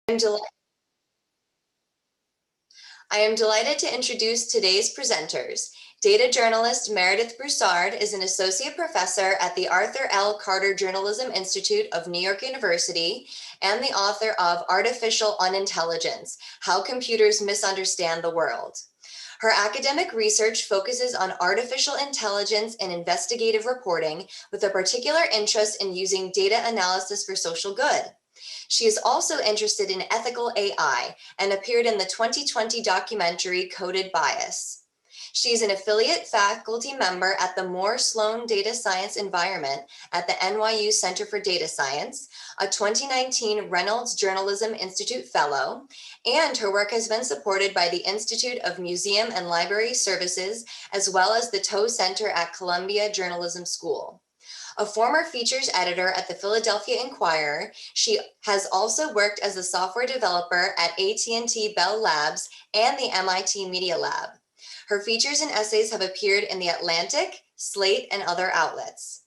I'm del- I am delighted to introduce today's presenters. Data journalist Meredith Broussard is an associate professor at the Arthur L. Carter Journalism Institute of New York University and the author of Artificial Unintelligence: How Computers Misunderstand the World. Her academic research focuses on artificial intelligence and investigative reporting, with a particular interest in using data analysis for social good. She is also interested in ethical AI and appeared in the 2020 documentary Coded Bias. She is an affiliate faculty member at the Moore Sloan Data Science Environment at the NYU Center for Data Science, a 2019 Reynolds Journalism Institute Fellow, and her work has been supported by the Institute of Museum and Library Services, as well as the Tow Center at Columbia Journalism School. A former features editor at the Philadelphia Inquirer, she has also worked as a software developer at AT&T Bell Labs and the MIT Media Lab. Her features and essays have appeared in The Atlantic, Slate, and other outlets.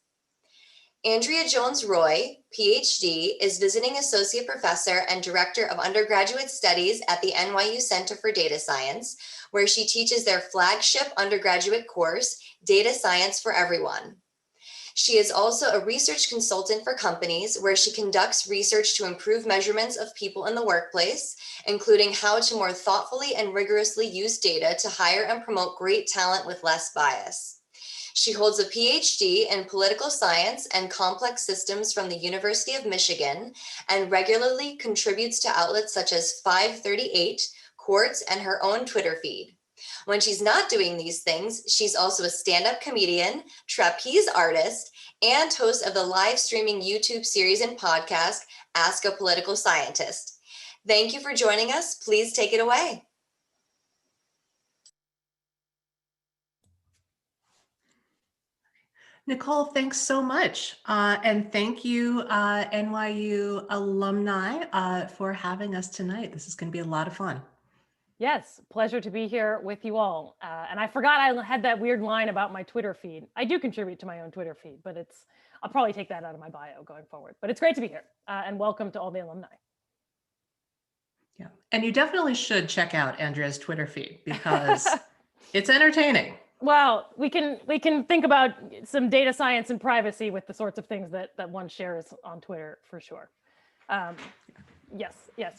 Andrea Jones-Rooy, PhD, is visiting associate professor and director of undergraduate studies at the NYU Center for Data Science, where she teaches their flagship undergraduate course, Data Science for Everyone. She is also a research consultant for companies, where she conducts research to improve measurements of people in the workplace, including how to more thoughtfully and rigorously use data to hire and promote great talent with less bias. She holds a PhD in political science and complex systems from the University of Michigan and regularly contributes to outlets such as 538, Quartz, and her own Twitter feed. When she's not doing these things, she's also a stand-up comedian, trapeze artist, and host of the live streaming YouTube series and podcast, Ask a Political Scientist. Thank you for joining us. Please take it away. Nicole, thanks so much. And thank you, NYU alumni, for having us tonight. This is going to be a lot of fun. Yes, pleasure to be here with you all. And I forgot I had that weird line about my Twitter feed. I do contribute to my own Twitter feed, but I'll probably take that out of my bio going forward. But it's great to be here, and welcome to all the alumni. Yeah, and you definitely should check out Andrea's Twitter feed because it's entertaining. Well, we can think about some data science and privacy with the sorts of things that one shares on Twitter for sure. Yes.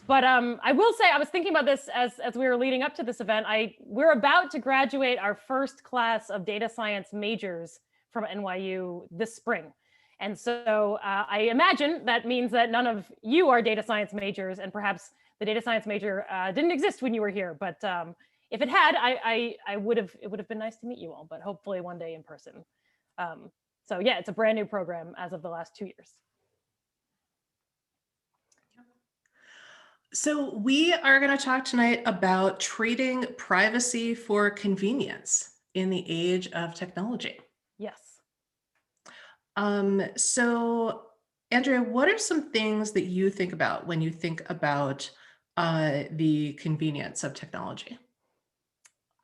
But I will say, I was thinking about this as we were leading up to this event. We're about to graduate our first class of data science majors from NYU this spring. And so I imagine that means that none of you are data science majors, and perhaps the data science major didn't exist when you were here. But if it had, it would have been nice to meet you all, but hopefully one day in person. So yeah, it's a brand new program as of the last 2 years. So we are going to talk tonight about trading privacy for convenience in the age of technology. Yes. So Andrea, what are some things that you think about when you think about the convenience of technology?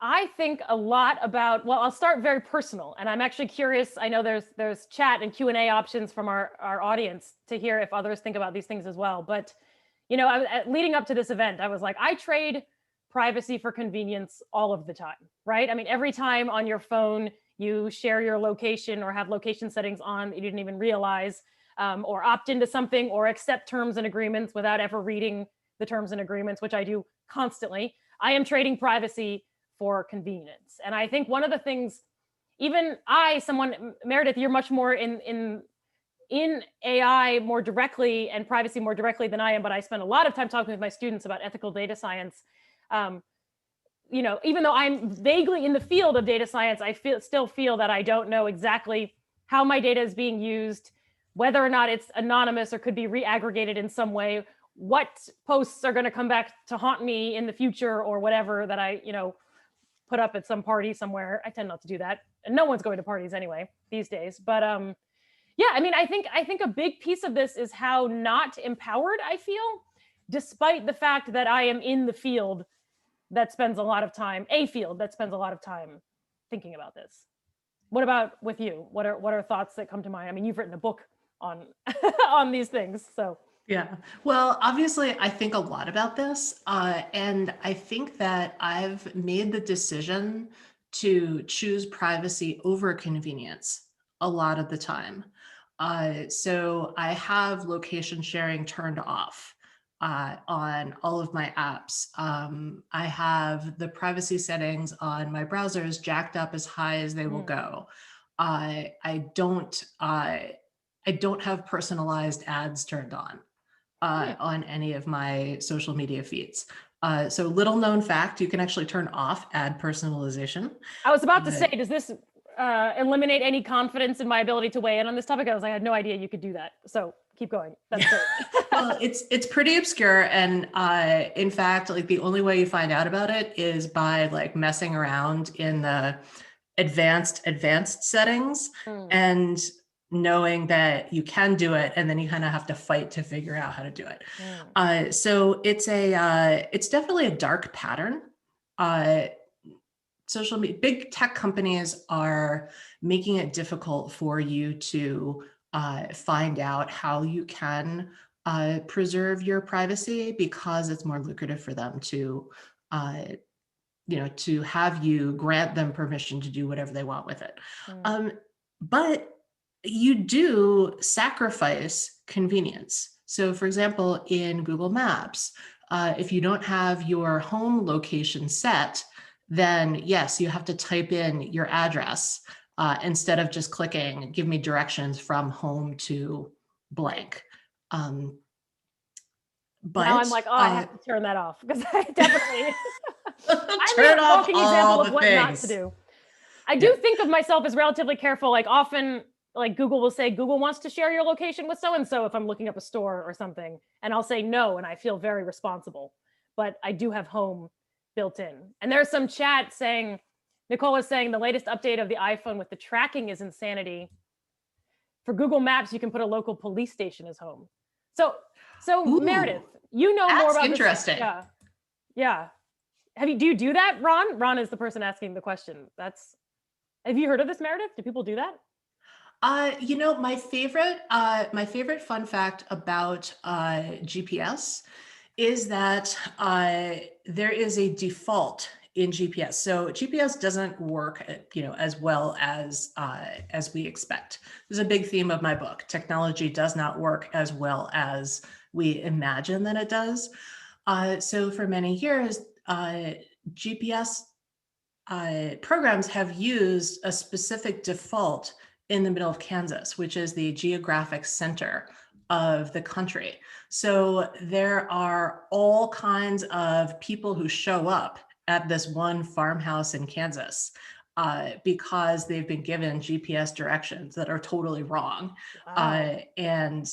I think a lot about, well, I'll start very personal, and I'm actually curious. I know there's chat and Q&A options from our audience to hear if others think about these things as well. But you know, leading up to this event, I was like, I trade privacy for convenience all of the time, right? I mean, every time on your phone, you share your location or have location settings on that you didn't even realize, or opt into something or accept terms and agreements without ever reading the terms and agreements, which I do constantly. I am trading privacy for convenience. And I think one of the things, even Meredith, you're much more in AI more directly and privacy more directly than I am, but I spend a lot of time talking with my students about ethical data science. You know, even though I'm vaguely in the field of data science, I still feel that I don't know exactly how my data is being used, whether or not it's anonymous or could be reaggregated in some way, what posts are going to come back to haunt me in the future, or whatever that I, put up at some party somewhere. I tend not to do that, and no one's going to parties anyway these days. But yeah, I mean, I think a big piece of this is how not empowered I feel, despite the fact that I am in the field that spends a lot of time thinking about this. What about with you? What are thoughts that come to mind? I mean, you've written a book on on these things, so. Yeah. Well, obviously, I think a lot about this. And I think that I've made the decision to choose privacy over convenience a lot of the time. So I have location sharing turned off on all of my apps. I have the privacy settings on my browsers jacked up as high as they will Mm. go. I don't have personalized ads turned on any of my social media feeds. So little known fact, you can actually turn off ad personalization. I was about to Uh, say, does this eliminate any confidence in my ability to weigh in on this topic? I had no idea you could do that. So keep going. That's great. well, it's pretty obscure, and in fact, like the only way you find out about it is by like messing around in the advanced settings Mm. and knowing that you can do it, and then you kind of have to fight to figure out how to do it. So it's definitely a dark pattern. Social media, big tech companies are making it difficult for you to find out how you can preserve your privacy because it's more lucrative for them to to have you grant them permission to do whatever they want with it. But you do sacrifice convenience. So for example, in Google Maps, if you don't have your home location set, then yes, you have to type in your address instead of just clicking, give me directions from home to blank. Now I'm But like, oh, I have to turn that off because I definitely, I'm turn a off walking all example of the what not to things. do. I do think of myself as relatively careful. Like often, like Google will say, Google wants to share your location with so-and-so if I'm looking up a store or something. And I'll say no, and I feel very responsible. But I do have home built in. And there's some chat saying, Nicole was saying the latest update of the iPhone with the tracking is insanity. For Google Maps, you can put a local police station as home. So Ooh, Meredith, you know more that's about this. interesting. Yeah. Yeah. Do you do that, Ron? Ron is the person asking the question. Have you heard of this, Meredith? Do people do that? My favorite fun fact about GPS is that there is a default in GPS. So GPS doesn't work, as well as we expect. This is a big theme of my book. Technology does not work as well as we imagine that it does. So for many years, GPS programs have used a specific default in the middle of Kansas, which is the geographic center of the country. So there are all kinds of people who show up at this one farmhouse in Kansas because they've been given GPS directions that are totally wrong. Wow. And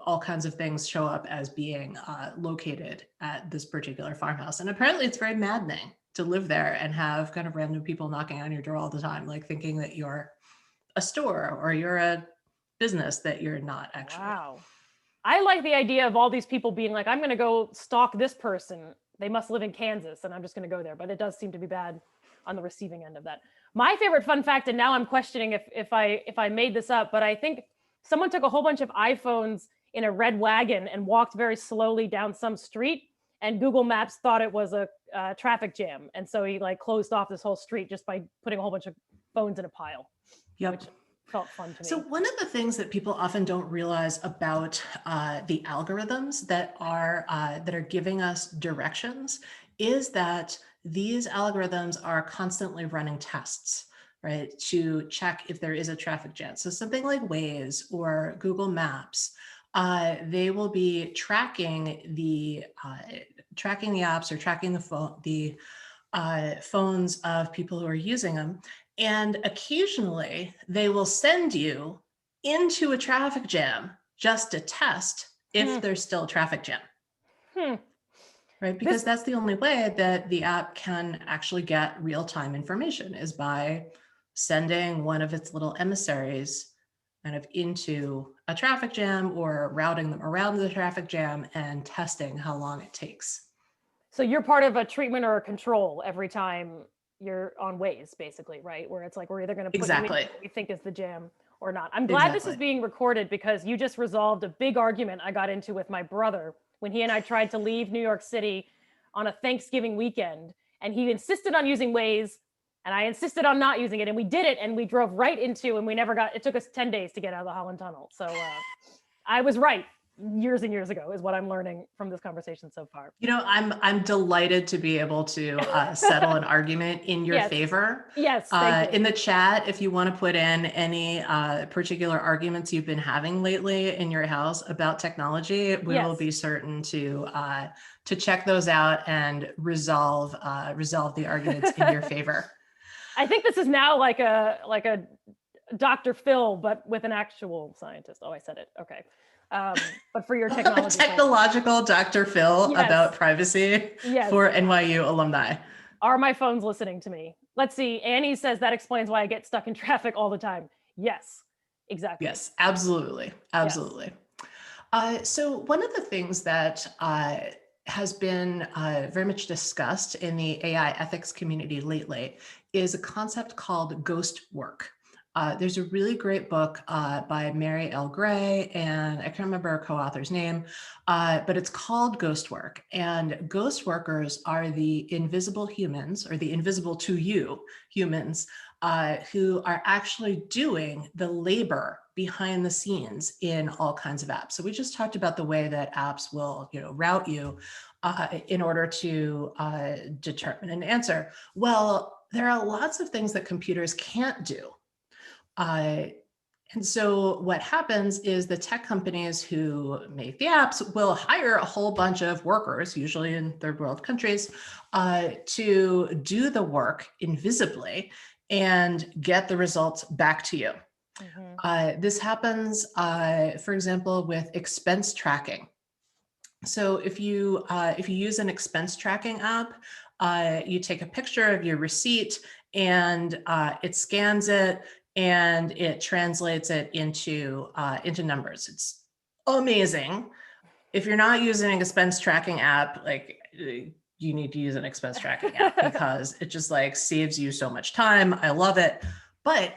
all kinds of things show up as being located at this particular farmhouse. And apparently it's very maddening to live there and have kind of random people knocking on your door all the time, like thinking that you're a store or you're a business that you're not actually. Wow. I like the idea of all these people being like, I'm going to go stalk this person. They must live in Kansas and I'm just going to go there. But it does seem to be bad on the receiving end of that. My favorite fun fact, and now I'm questioning if I made this up, but I think someone took a whole bunch of iPhones in a red wagon and walked very slowly down some street, and Google Maps thought it was a traffic jam. And so he like closed off this whole street just by putting a whole bunch of phones in a pile. Yep. Which felt fun to me. So one of the things that people often don't realize about the algorithms that are giving us directions is that these algorithms are constantly running tests, right, to check if there is a traffic jam. So something like Waze or Google Maps, they will be tracking the apps or tracking the phones of people who are using them. And occasionally they will send you into a traffic jam just to test if there's still a traffic jam. Right? Because that's the only way that the app can actually get real-time information is by sending one of its little emissaries kind of into a traffic jam or routing them around the traffic jam and testing how long it takes. So you're part of a treatment or a control every time you're on Waze, basically, right? Where it's like, we're either going to put you in what we think is the jam, or not. I'm glad this is being recorded because you just resolved a big argument I got into with my brother when he and I tried to leave New York City on a Thanksgiving weekend, and he insisted on using Waze and I insisted on not using it, and we did it, and we drove right into, and we never got, it took us 10 days to get out of the Holland Tunnel. So I was right years and years ago is what I'm learning from this conversation so far. You know, I'm delighted to be able to settle an argument in your favor. Yes, thank you. In the chat, if you want to put in any particular arguments you've been having lately in your house about technology, we will be certain to check those out and resolve the arguments in your favor. I think this is now like a Dr. Phil, but with an actual scientist. Oh, I said it. Okay. But for your technology. Technological Dr. Phil about privacy for NYU alumni. Are my phones listening to me? Let's see. Annie says that explains why I get stuck in traffic all the time. Yes, exactly. Yes, absolutely. Absolutely. Yes. So one of the things that has been very much discussed in the AI ethics community lately is a concept called ghost work. There's a really great book by Mary L. Gray, and I can't remember her co-author's name, but it's called Ghost Work. And ghost workers are the invisible humans, or the invisible to you humans, who are actually doing the labor behind the scenes in all kinds of apps. So we just talked about the way that apps will, route you in order to determine an answer. Well, there are lots of things that computers can't do. And so what happens is the tech companies who make the apps will hire a whole bunch of workers, usually in third world countries, to do the work invisibly and get the results back to you. Mm-hmm. This happens, for example, with expense tracking. So if you use an expense tracking app, you take a picture of your receipt and it scans it and it translates it into numbers. It's amazing. If you're not using an expense tracking app, you need to use an expense tracking app because it just saves you so much time. I love it. But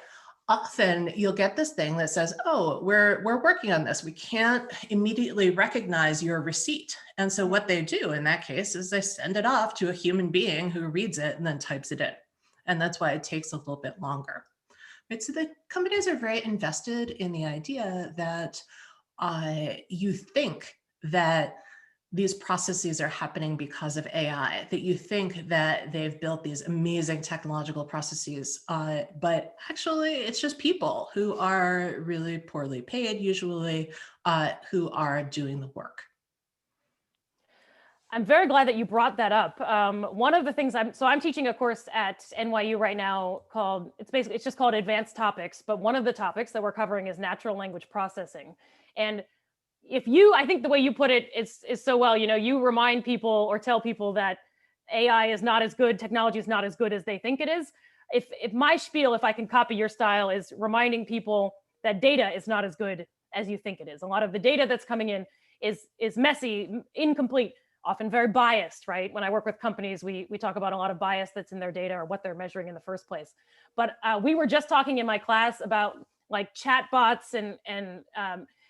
often you'll get this thing that says, oh, we're working on this. We can't immediately recognize your receipt. And so what they do in that case is they send it off to a human being who reads it and then types it in. And that's why it takes a little bit longer. Right? So the companies are very invested in the idea that you think that these processes are happening because of AI, that you think that they've built these amazing technological processes, but actually it's just people who are really poorly paid, usually, who are doing the work. I'm very glad that you brought that up. One of the things I'm teaching a course at NYU right now called, it's just called Advanced Topics, but one of the topics that we're covering is natural language processing. And I think the way you put it is so well, you remind people or tell people that AI is not as good, technology is not as good as they think it is. If my spiel, if I can copy your style, is reminding people that data is not as good as you think it is. A lot of the data that's coming in is messy, incomplete, often very biased, right? When I work with companies, we talk about a lot of bias that's in their data or what they're measuring in the first place. But we were just talking in my class about chatbots and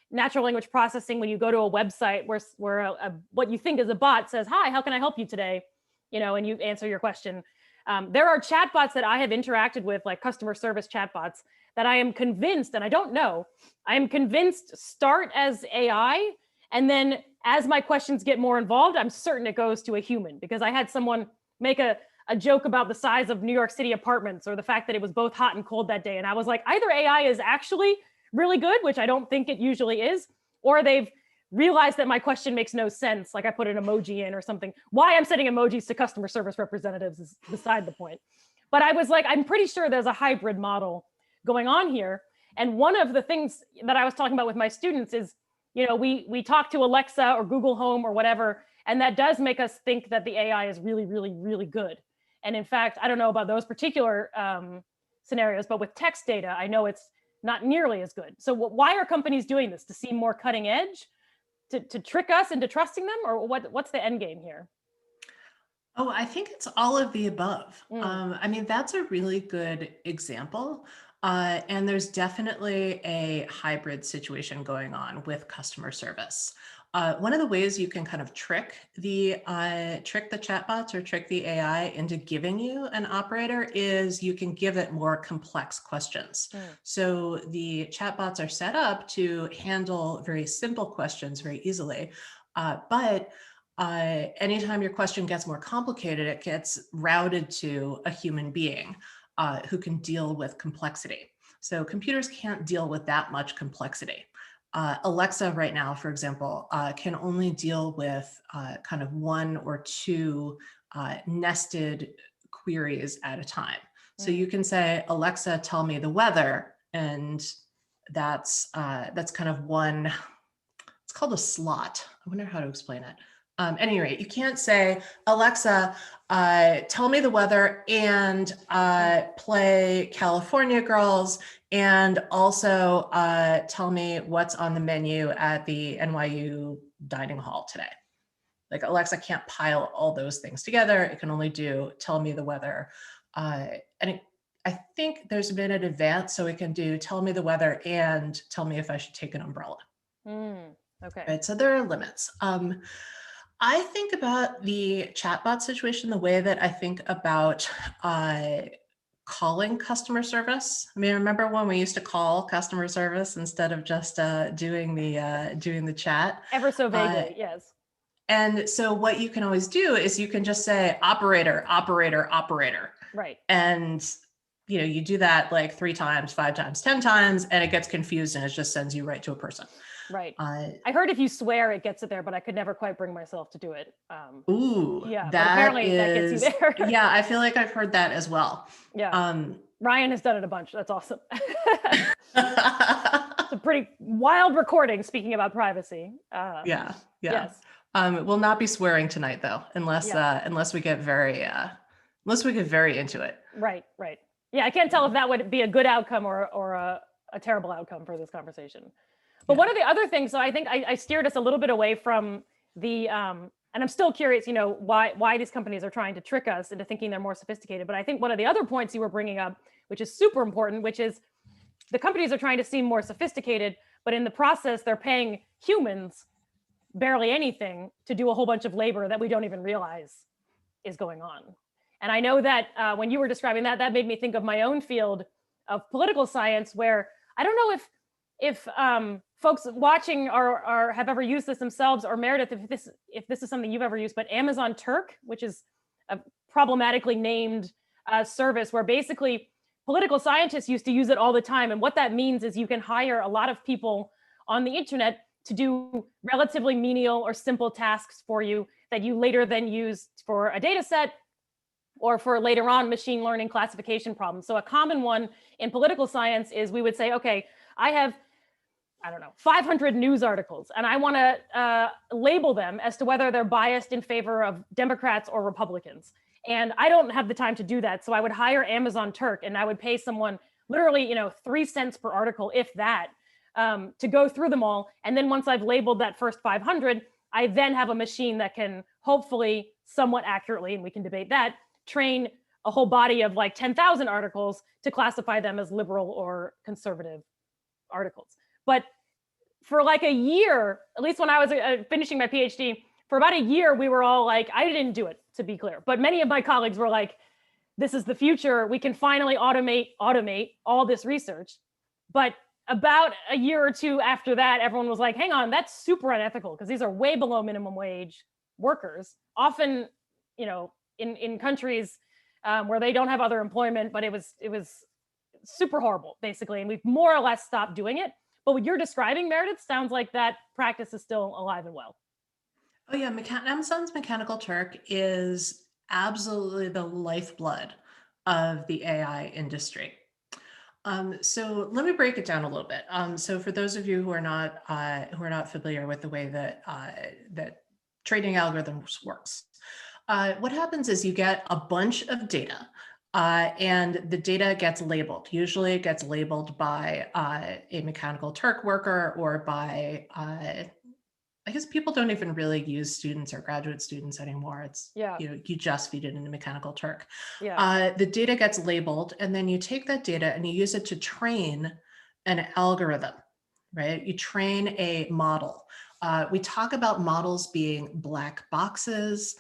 natural language processing. When you go to a website where what you think is a bot says, "Hi, how can I help you today?" And you answer your question. There are chatbots that I have interacted with, like customer service chatbots, that I am convinced, and I don't know, I am convinced start as AI, and then as my questions get more involved, I'm certain it goes to a human, because I had someone make a joke about the size of New York City apartments or the fact that it was both hot and cold that day. And I was like, either AI is actually really good, which I don't think it usually is, or they've realized that my question makes no sense. Like I put an emoji in or something. Why I'm sending emojis to customer service representatives is beside the point. But I was like, I'm pretty sure there's a hybrid model going on here. And one of the things that I was talking about with my students is, we talk to Alexa or Google Home or whatever, and that does make us think that the AI is really, really, really good. And in fact, I don't know about those particular scenarios, but with text data, I know it's not nearly as good. So why are companies doing this? To seem more cutting edge? To trick us into trusting them? Or what's the end game here? Oh, I think it's all of the above. I mean, that's a really good example And there's definitely a hybrid situation going on with customer service. One of the ways you can kind of trick the chatbots or trick the AI into giving you an operator is you can give it more complex questions. So the chatbots are set up to handle very simple questions very easily, but anytime your question gets more complicated, it gets routed to a human being who can deal with complexity. So computers can't deal with that much complexity. Alexa right now, for example, can only deal with kind of one or two nested queries at a time. So you can say, Alexa, tell me the weather, and that's kind of one. It's called a slot. I wonder how to explain it. At any rate, you can't say, Alexa, tell me the weather and play California Girls, and also tell me what's on the menu at the NYU dining hall today. Like Alexa can't pile all those things together. It can only do tell me the weather. I think there's been an advance so it can do tell me the weather and tell me if I should take an umbrella. Okay. Right, so there are limits. I think about the chatbot situation the way that I think about calling customer service. I mean, remember when we used to call customer service instead of just doing the chat? Ever so vaguely, yes. And so what you can always do is you can just say operator, operator, operator. Right. And you do that like 3 times, 5 times, 10 times, and it gets confused and it just sends you right to a person. Right. I heard if you swear, it gets it there, but I could never quite bring myself to do it. Yeah, but apparently that gets you there. Yeah, I feel like I've heard that as well. Yeah. Ryan has done it a bunch. That's awesome. It's a pretty wild recording, speaking about privacy. Yeah. Yes. We'll not be swearing tonight though, unless we get very into it. Right. Yeah, I can't tell if that would be a good outcome or a terrible outcome for this conversation. But one of the other things, so I think I steered us a little bit away from the, and I'm still curious, why these companies are trying to trick us into thinking they're more sophisticated. But I think one of the other points you were bringing up, which is super important, which is the companies are trying to seem more sophisticated, but in the process, they're paying humans barely anything to do a whole bunch of labor that we don't even realize is going on. And I know that when you were describing that made me think of my own field of political science, where I don't know if folks watching are have ever used this themselves, or Meredith, if this is something you've ever used, but Amazon Turk, which is a problematically named service where basically political scientists used to use it all the time. And what that means is you can hire a lot of people on the internet to do relatively menial or simple tasks for you that you later then use for a data set or for later on machine learning classification problems. So a common one in political science is we would say, okay, I have, 500 news articles, and I want to label them as to whether they're biased in favor of Democrats or Republicans. And I don't have the time to do that. So I would hire Amazon Turk, and I would pay someone literally, 3 cents per article, if that, to go through them all. And then once I've labeled that first 500, I then have a machine that can hopefully somewhat accurately, and we can debate that, train a whole body of like 10,000 articles to classify them as liberal or conservative articles. But for like a year, at least when I was finishing my PhD, for about a year, we were all like, I didn't do it, to be clear, but many of my colleagues were like, this is the future. We can finally automate all this research. But about a year or two after that, everyone was like, hang on, that's super unethical because these are way below minimum wage workers, often, in countries where they don't have other employment, but it was super horrible, basically. And we've more or less stopped doing it. But what you're describing, Meredith, sounds like that practice is still alive and well. Oh yeah, Amazon's Mechanical Turk is absolutely the lifeblood of the AI industry. So let me break it down a little bit. So for those of you who are not familiar with the way that that training algorithms works, what happens is you get a bunch of data. And the data gets labeled. Usually it gets labeled by a Mechanical Turk worker or by I guess people don't even really use students or graduate students anymore. It's, Yeah. you just feed it into Mechanical Turk. Yeah. The data gets labeled, and then you take that data and you use it to train an algorithm, right? You train a model. We talk about models being black boxes.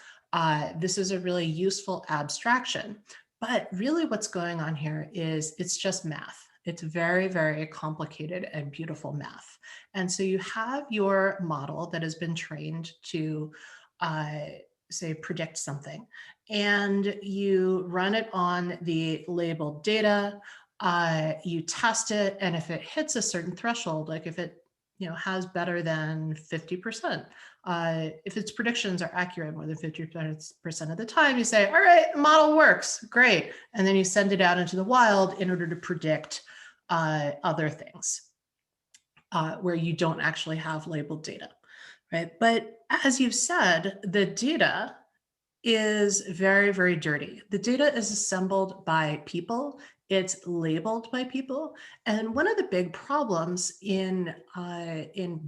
This is a really useful abstraction, but really what's going on here is it's just math. It's very, very complicated and beautiful math. And so you have your model that has been trained to, say, predict something, and you run it on the labeled data. You test it, and if it hits a certain threshold, like if it has better than 50%, if its predictions are accurate more than 50% of the time, you say, all right, the model works, great. And then you send it out into the wild in order to predict other things where you don't actually have labeled data, right? But as you've said, the data is very, very dirty. The data is assembled by people. It's labeled by people. And one of the big problems in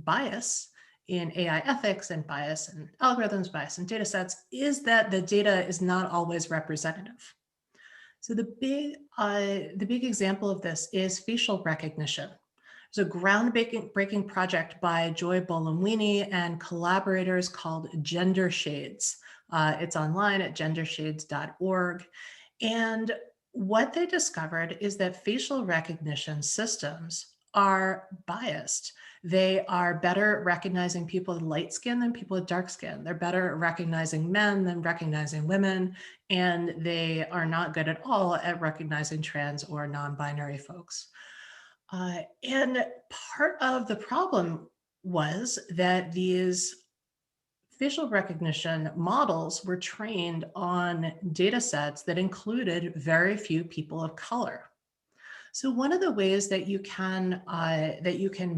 bias, in AI ethics and bias and algorithms, bias and data sets, is that the data is not always representative. So the big example of this is facial recognition. There's a groundbreaking project by Joy Buolamwini and collaborators called Gender Shades. It's online at gendershades.org. And what they discovered is that facial recognition systems are biased. They are better at recognizing people with light skin than people with dark skin. They're better at recognizing men than recognizing women. And they are not good at all at recognizing trans or non-binary folks. And part of the problem was that these facial recognition models were trained on data sets that included very few people of color. So one of the ways that you can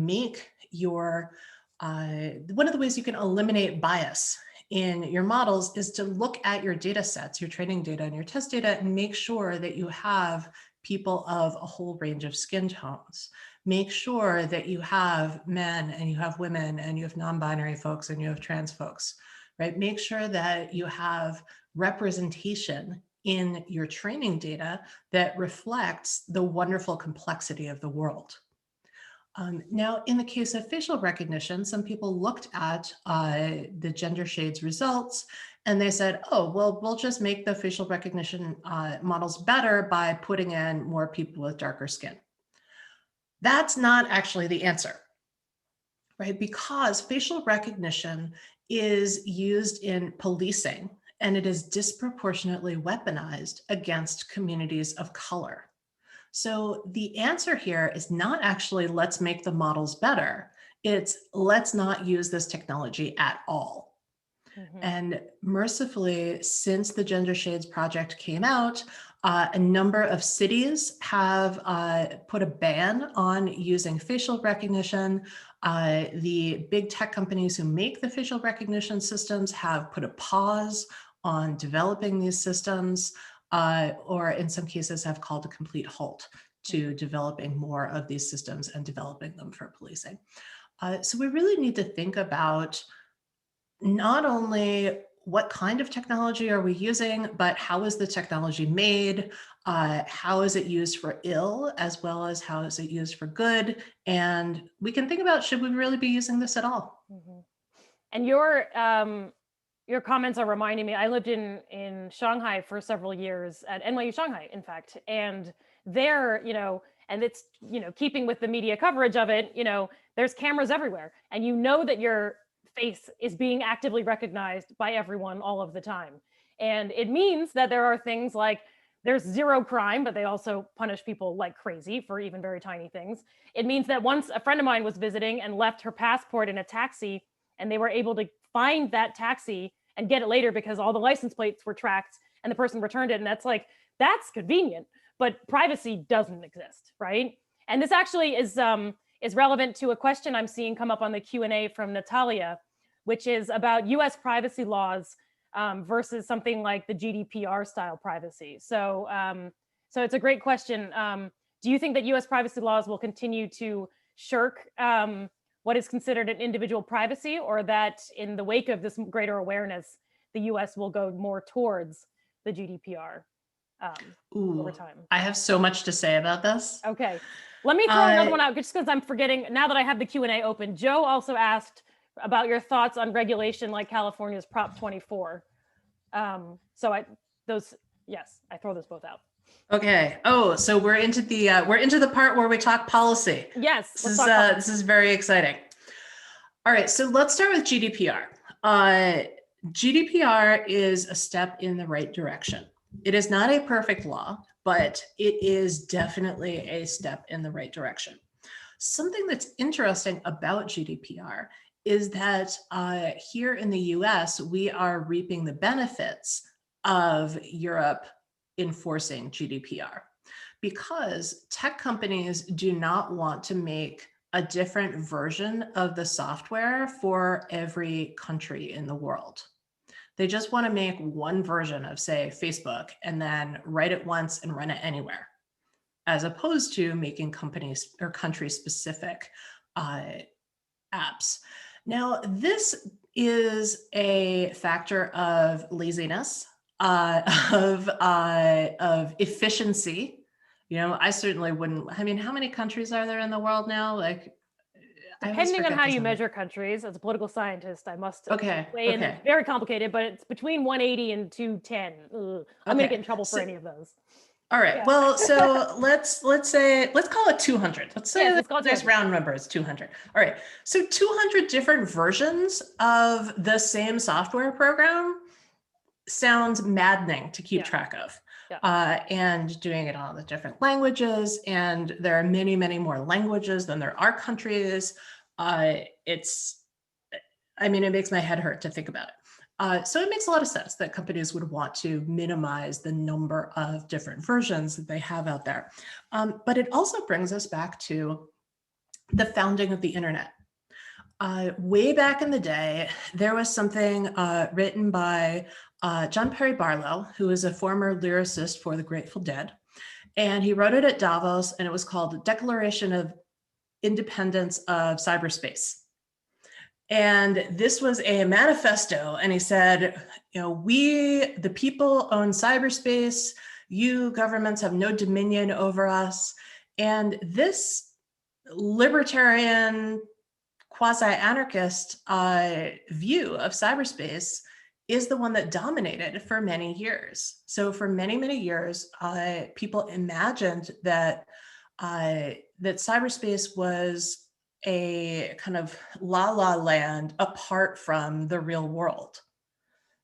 make your one of the ways you can eliminate bias in your models is to look at your data sets, your training data and your test data, and make sure that you have people of a whole range of skin tones. Make sure that you have men and you have women and you have non-binary folks and you have trans folks, right? Make sure that you have representation in your training data that reflects the wonderful complexity of the world. Now, in the case of facial recognition, some people looked at the Gender Shades results and they said, oh, well, we'll just make the facial recognition models better by putting in more people with darker skin. That's not actually the answer, right? Because facial recognition is used in policing and it is disproportionately weaponized against communities of color. So the answer here is not actually let's make the models better. It's let's not use this technology at all. Mm-hmm. And mercifully, since the Gender Shades project came out, a number of cities have put a ban on using facial recognition. The big tech companies who make the facial recognition systems have put a pause on developing these systems. Or in some cases have called a complete halt to developing more of these systems and developing them for policing. So we really need to think about not only what kind of technology are we using, but how is the technology made? How is it used for ill, as well as how is it used for good? And we can think about, should we really be using this at all? Mm-hmm. And your comments are reminding me, I lived in Shanghai for several years at NYU Shanghai, in fact, and there, and it's, keeping with the media coverage of it, there's cameras everywhere, and that your face is being actively recognized by everyone all of the time. And it means that there are things like there's zero crime, but they also punish people like crazy for even very tiny things. It means that once a friend of mine was visiting and left her passport in a taxi, and they were able to find that taxi and get it later because all the license plates were tracked and the person returned it. And that's convenient, but privacy doesn't exist, right? And this actually is relevant to a question I'm seeing come up on the Q&A from Natalia, which is about US privacy laws versus something like the GDPR style privacy. So it's a great question. Do you think that US privacy laws will continue to shirk what is considered an individual privacy, or that in the wake of this greater awareness, the US will go more towards the GDPR over time? I have so much to say about this. Okay, let me throw another one out just because I'm forgetting now that I have the Q&A open. Joe also asked about your thoughts on regulation like California's Prop 24. Yes, I throw those both out. Okay. Oh, so we're into the part where we talk policy. Yes. This is very exciting. All right. So let's start with GDPR. GDPR is a step in the right direction. It is not a perfect law, but it is definitely a step in the right direction. Something that's interesting about GDPR is that here in the US, we are reaping the benefits of Europe enforcing GDPR, because tech companies do not want to make a different version of the software for every country in the world. They just want to make one version of, say, Facebook, and then write it once and run it anywhere, as opposed to making companies or country-specific apps. Now, this is a factor of laziness, of efficiency. You know, I certainly wouldn't. I mean, how many countries are there in the world now? Like, depending on how you measure countries, as a political scientist, I must weigh in. It's very complicated, but it's between 180 and 210. I'm gonna get in trouble for any of those. All right. Yeah. Well, so let's call it 200. Let's say there's round numbers, 200. All right. So 200 different versions of the same software program sounds maddening to keep track of. Yeah. And doing it all the different languages, and there are many, many more languages than there are countries. It makes my head hurt to think about it. So it makes a lot of sense that companies would want to minimize the number of different versions that they have out there. But it also brings us back to the founding of the internet. Way back in the day, there was something written by John Perry Barlow, who is a former lyricist for the Grateful Dead. And he wrote it at Davos, and it was called Declaration of Independence of Cyberspace. And this was a manifesto, and he said, you know, we, the people, own cyberspace. You governments have no dominion over us. And this libertarian, quasi-anarchist view of cyberspace is the one that dominated for many years. So for many, many years, people imagined that that cyberspace was a kind of la-la land apart from the real world.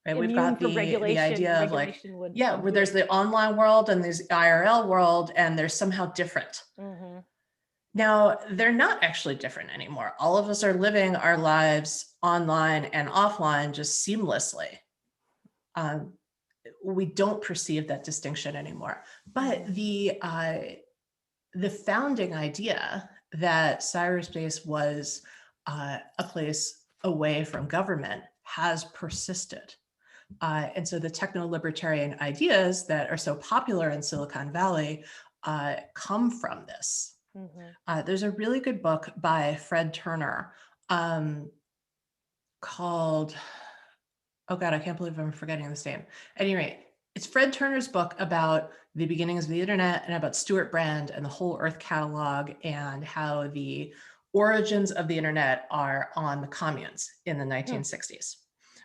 Right? We've got the idea of like, where there's the online world and there's the IRL world, and they're somehow different. Mm-hmm. Now, they're not actually different anymore. All of us are living our lives online and offline just seamlessly. We don't perceive that distinction anymore. But the founding idea that cyberspace was a place away from government has persisted. And so the techno-libertarian ideas that are so popular in Silicon Valley come from this. Mm-hmm. There's a really good book by Fred Turner called, oh God, I can't believe I'm forgetting this name. At any rate, it's Fred Turner's book about the beginnings of the internet and about Stuart Brand and the Whole Earth Catalog, and how the origins of the internet are on the communes in the 1960s,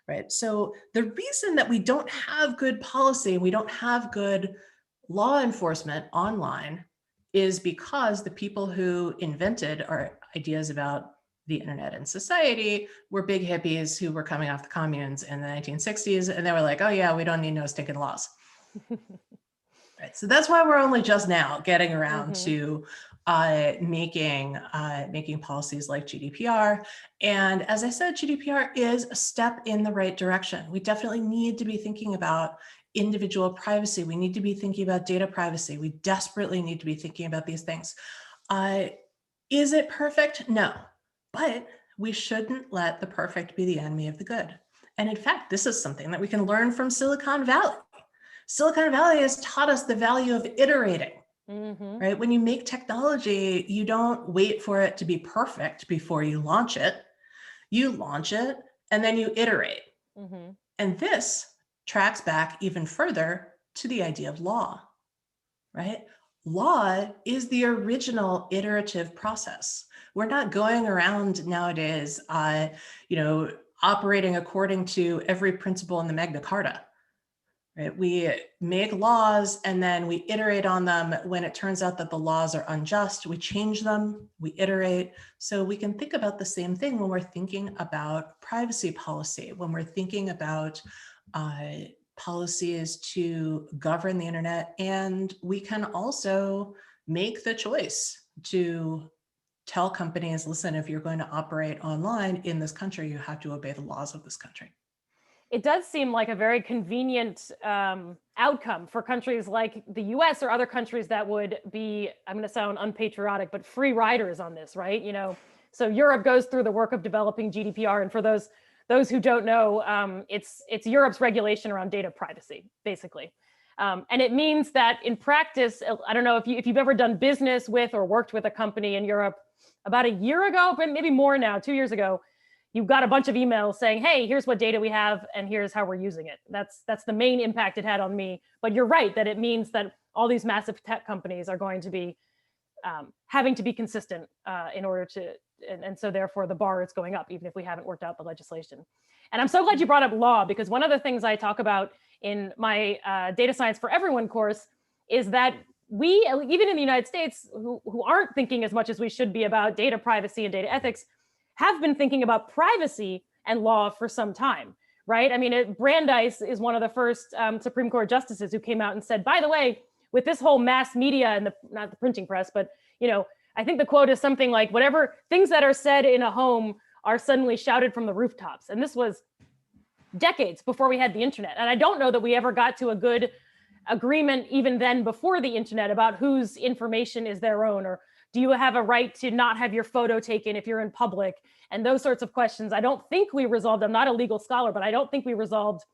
right? So the reason that we don't have good policy, we don't have good law enforcement online, is because the people who invented our ideas about the internet and society were big hippies who were coming off the communes in the 1960s, and they were like, oh yeah, we don't need no stinking laws. Right. So that's why we're only just now getting around to making policies like GDPR. And as I said, GDPR is a step in the right direction. We definitely need to be thinking about individual privacy. We need to be thinking about data privacy. We desperately need to be thinking about these things. Is it perfect? No, but we shouldn't let the perfect be the enemy of the good. And in fact, this is something that we can learn from Silicon Valley. Silicon Valley has taught us the value of iterating. right? When you make technology, you don't wait for it to be perfect before you launch it. You launch it and then you iterate. And this tracks back even further to the idea of law, right? Law is the original iterative process. We're not going around nowadays, operating according to every principle in the Magna Carta. Right? We make laws and then we iterate on them. When it turns out that the laws are unjust, we change them, we iterate. So we can think about the same thing when we're thinking about privacy policy, when we're thinking about policies to govern the internet. And we can also make the choice to tell companies, listen, if you're going to operate online in this country, you have to obey the laws of this country. It does seem like a very convenient outcome for countries like the US or other countries that would be, I'm going to sound unpatriotic, but free riders on this, right? So Europe goes through the work of developing GDPR. And for those who don't know, it's Europe's regulation around data privacy, basically. And it means that in practice, I don't know if you've ever done business with or worked with a company in Europe. About a year ago, but maybe more now, 2 years ago, you got a bunch of emails saying, hey, here's what data we have and here's how we're using it. That's the main impact it had on me. But you're right that it means that all these massive tech companies are going to be having to be consistent in order to, and so therefore the bar is going up, even if we haven't worked out the legislation. And I'm so glad you brought up law, because one of the things I talk about in my Data Science for Everyone course is that we, even in the United States, who aren't thinking as much as we should be about data privacy and data ethics, have been thinking about privacy and law for some time, right? I mean, Brandeis is one of the first Supreme Court justices who came out and said, by the way, with this whole mass media and not the printing press, but I think the quote is something like, whatever things that are said in a home are suddenly shouted from the rooftops. And this was decades before we had the internet. And I don't know that we ever got to a good agreement even then before the internet about whose information is their own, or do you have a right to not have your photo taken if you're in public, and those sorts of questions. I don't think we resolved. I'm not a legal scholar, but I don't think we resolved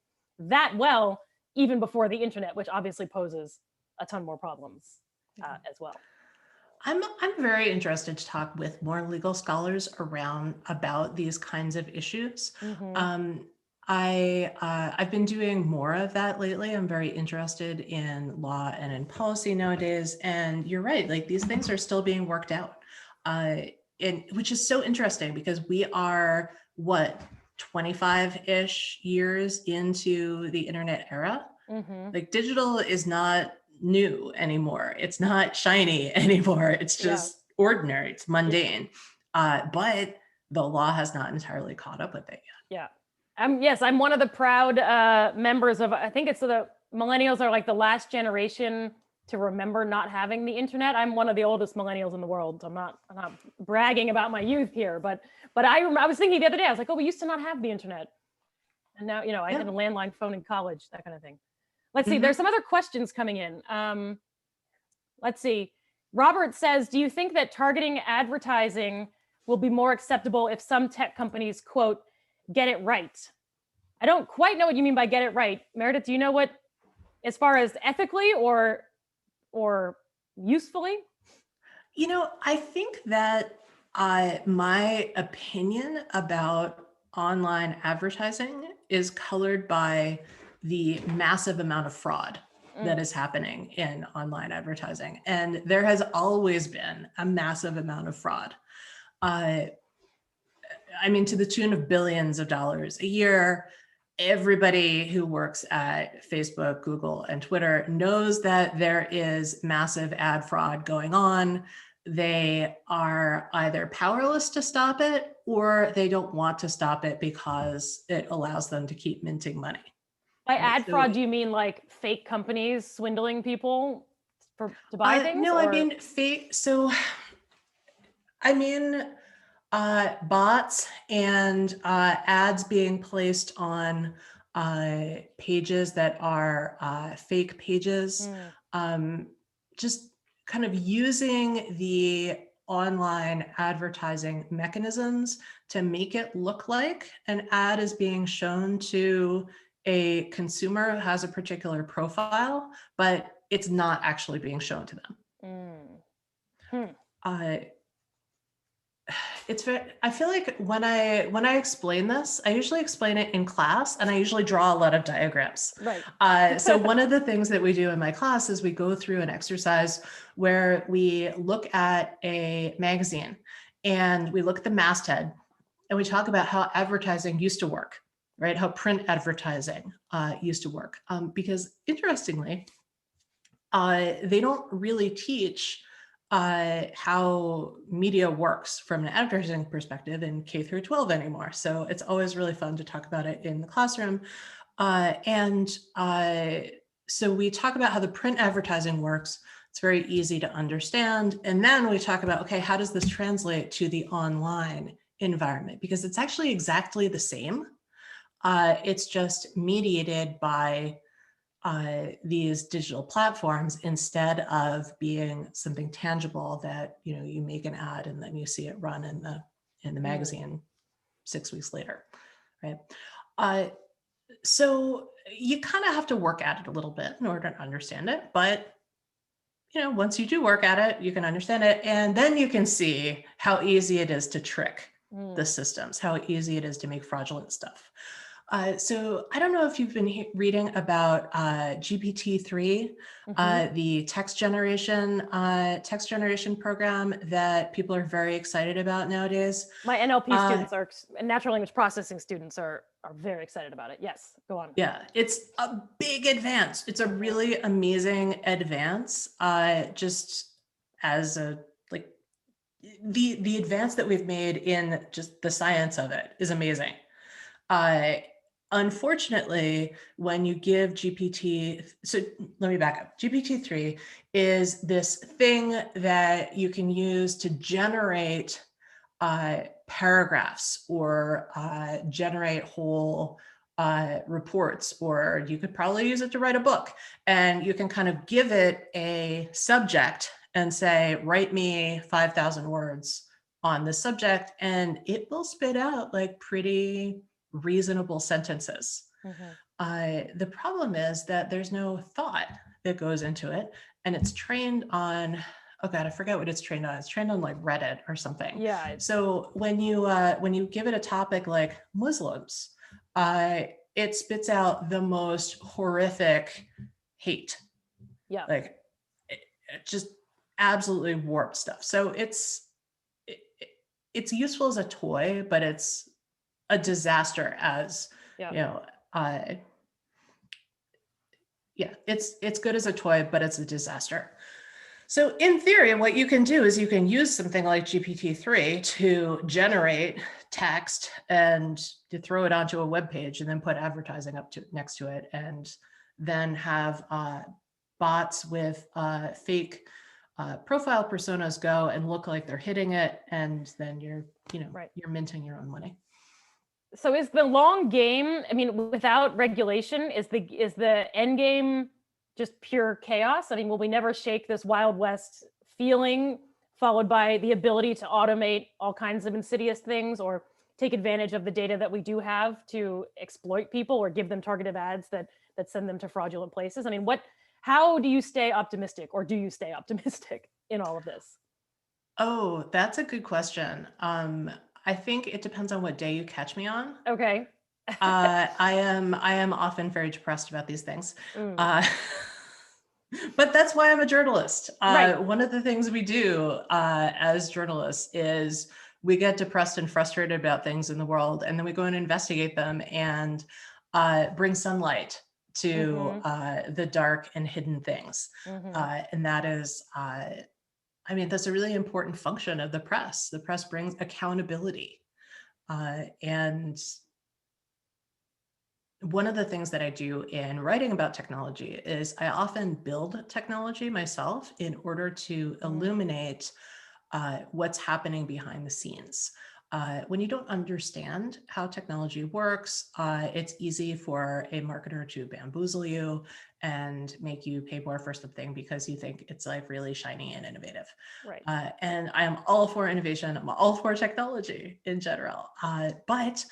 that well even before the internet, which obviously poses a ton more problems as well. I'm very interested to talk with more legal scholars about these kinds of issues. I've been doing more of that lately. I'm very interested in law and in policy nowadays. And you're right, like these things are still being worked out, which is so interesting because we are, 25-ish years into the internet era. Like digital is not new anymore. It's not shiny anymore. It's just ordinary. It's mundane. But the law has not entirely caught up with it yet. Yes, I'm one of the proud members of, I think it's the millennials are like the last generation to remember not having the internet. I'm one of the oldest millennials in the world. I'm not bragging about my youth here, but I was thinking the other day, I was like, oh, we used to not have the internet. And now, I had a landline phone in college, that kind of thing. Let's see, there's some other questions coming in. Let's see. Robert says, do you think that targeting advertising will be more acceptable if some tech companies, quote, get it right? I don't quite know what you mean by get it right. Meredith, do you know what, as far as ethically or usefully? I think that my opinion about online advertising is colored by the massive amount of fraud that is happening in online advertising. And there has always been a massive amount of fraud. To the tune of billions of dollars a year. Everybody who works at Facebook, Google, and Twitter knows that there is massive ad fraud going on. They are either powerless to stop it or they don't want to stop it because it allows them to keep minting money. By ad fraud, do you mean like fake companies swindling people to buy things? No, I mean fake. Bots and ads being placed on pages that are fake pages, just kind of using the online advertising mechanisms to make it look like an ad is being shown to a consumer who has a particular profile, but it's not actually being shown to them. Mm. Hmm. Uh, I feel like when I explain this, I usually explain it in class, and I usually draw a lot of diagrams. Right. So one of the things that we do in my class is we go through an exercise where we look at a magazine and we look at the masthead and we talk about how advertising used to work, right? How print advertising used to work. Because interestingly, they don't really teach how media works from an advertising perspective in K through 12 anymore. So it's always really fun to talk about it in the classroom. So we talk about how the print advertising works. It's very easy to understand. And then we talk about, okay, how does this translate to the online environment? Because it's actually exactly the same. It's just mediated by these digital platforms instead of being something tangible that you make an ad and then you see it run in the magazine 6 weeks later, right? So you kind of have to work at it a little bit in order to understand it, but once you do work at it, you can understand it, and then you can see how easy it is to trick the systems, how easy it is to make fraudulent stuff. So I don't know if you've been reading about GPT-3, the text generation program that people are very excited about nowadays. My NLP students and natural language processing students are very excited about it. Yes, go on. Yeah, it's a big advance. It's a really amazing advance. Just as the advance that we've made in just the science of it is amazing. Unfortunately, when you give so let me back up. GPT-3 is this thing that you can use to generate paragraphs or generate whole reports, or you could probably use it to write a book. And you can kind of give it a subject and say, write me 5,000 words on this subject, and it will spit out like pretty reasonable sentences. The problem is that there's no thought that goes into it, and it's trained on, oh God, I forget what it's trained on. It's trained on like Reddit or something. Yeah. So when you give it a topic like Muslims, it spits out the most horrific hate. Yeah. Like it just absolutely warped stuff. So it's useful as a toy, but it's a disaster as it's good as a toy, but it's a disaster. So in theory, what you can do is you can use something like GPT-3 to generate text and to throw it onto a web page and then put advertising next to it, and then have bots with fake profile personas go and look like they're hitting it, and then you're minting your own money. So is the long game, I mean, without regulation, is the end game just pure chaos? I mean, will we never shake this Wild West feeling, followed by the ability to automate all kinds of insidious things, or take advantage of the data that we do have to exploit people or give them targeted ads that send them to fraudulent places? I mean, how do you stay optimistic, or do you stay optimistic in all of this? Oh, that's a good question. I think it depends on what day you catch me on. Okay. I am often very depressed about these things. But that's why I'm a journalist. Right. One of the things we do as journalists is we get depressed and frustrated about things in the world, and then we go and investigate them and bring sunlight to the dark and hidden things. And that is, that's a really important function of the press. The press brings accountability. And one of the things that I do in writing about technology is I often build technology myself in order to illuminate what's happening behind the scenes. When you don't understand how technology works, it's easy for a marketer to bamboozle you and make you pay more for something because you think it's like really shiny and innovative. Right. And I am all for innovation. I'm all for technology in general. But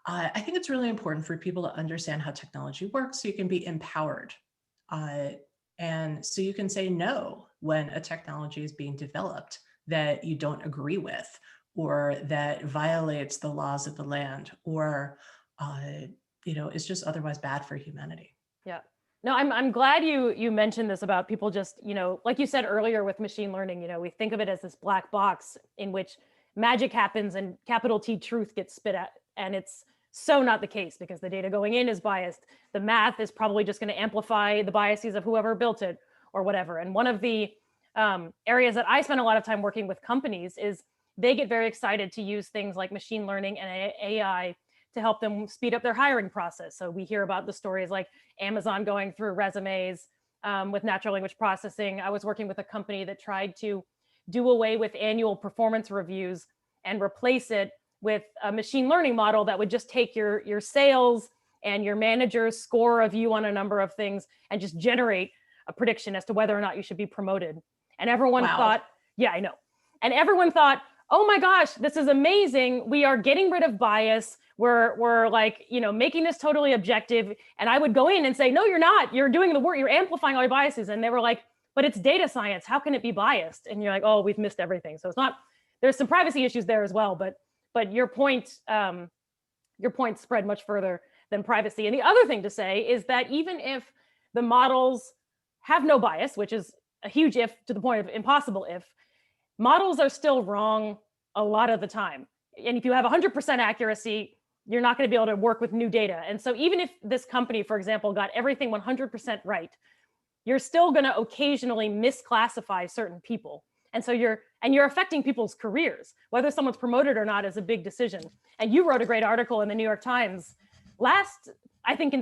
I think it's really important for people to understand how technology works so you can be empowered And so you can say no when a technology is being developed that you don't agree with, or that violates the laws of the land, or is just otherwise bad for humanity. Yeah. No, I'm glad you mentioned this about people just, like you said earlier with machine learning, we think of it as this black box in which magic happens and capital T truth gets spit at. And it's so not the case, because the data going in is biased. The math is probably just going to amplify the biases of whoever built it or whatever. And one of the areas that I spend a lot of time working with companies is they get very excited to use things like machine learning and AI to help them speed up their hiring process. So we hear about the stories like Amazon going through resumes with natural language processing. I was working with a company that tried to do away with annual performance reviews and replace it with a machine learning model that would just take your sales and your manager's score of you on a number of things and just generate a prediction as to whether or not you should be promoted. And everyone thought, yeah, I know. And everyone thought, oh my gosh, this is amazing. We are getting rid of bias. We're like, making this totally objective. And I would go in and say, no, you're not. You're doing the work. You're amplifying all your biases. And they were like, but it's data science. How can it be biased? And you're like, oh, we've missed everything. So it's not, there's some privacy issues there as well. But your point spread much further than privacy. And the other thing to say is that even if the models have no bias, which is a huge if to the point of impossible if, models are still wrong a lot of the time. And if you have 100% accuracy, you're not going to be able to work with new data. And so even if this company, for example, got everything 100% right, you're still going to occasionally misclassify certain people. And so you're affecting people's careers. Whether someone's promoted or not is a big decision. And you wrote a great article in the New York Times last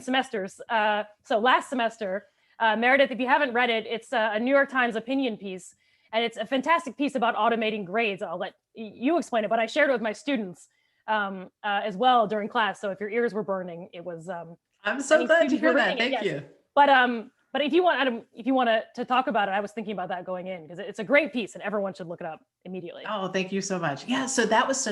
semester, Meredith, if you haven't read it, it's a New York Times opinion piece. And it's a fantastic piece about automating grades. I'll let you explain it, but I shared it with my students as well during class. So if your ears were burning, it was. I'm so glad to hear that. Thank you. But if you want, Adam, if you want to talk about it, I was thinking about that going in because it's a great piece and everyone should look it up immediately. Oh, thank you so much. Yeah. So that was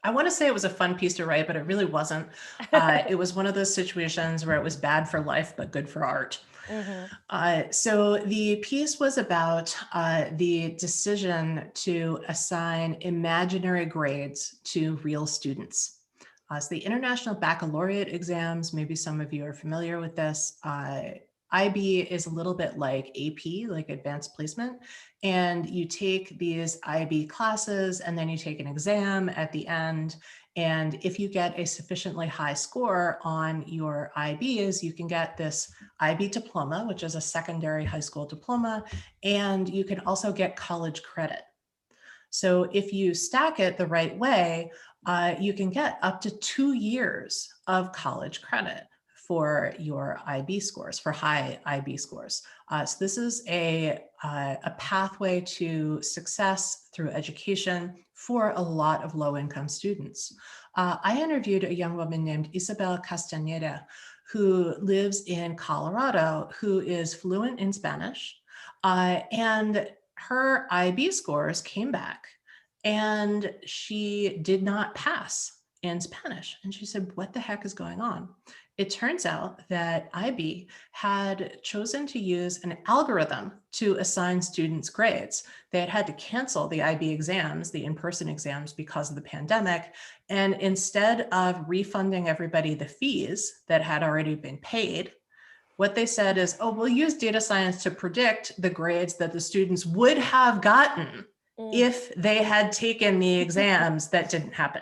I want to say it was a fun piece to write, but it really wasn't. It was one of those situations where it was bad for life, but good for art. Mm-hmm. So the piece was about the decision to assign imaginary grades to real students. So the International Baccalaureate exams, maybe some of you are familiar with this. IB is a little bit like AP, like advanced placement. And you take these IB classes and then you take an exam at the end. And if you get a sufficiently high score on your IBs, you can get this IB diploma, which is a secondary high school diploma. And you can also get college credit. So if you stack it the right way, you can get up to 2 years of college credit for your IB scores, for high IB scores. So this is a pathway to success through education for a lot of low-income students. I interviewed a young woman named Isabel Castañeda, who lives in Colorado, who is fluent in Spanish, and her IB scores came back and she did not pass in Spanish. And she said, what the heck is going on? It turns out that IB had chosen to use an algorithm to assign students grades. They had to cancel the IB exams, the in-person exams, because of the pandemic. And instead of refunding everybody the fees that had already been paid, what they said is, oh, we'll use data science to predict the grades that the students would have gotten if they had taken the exams that didn't happen.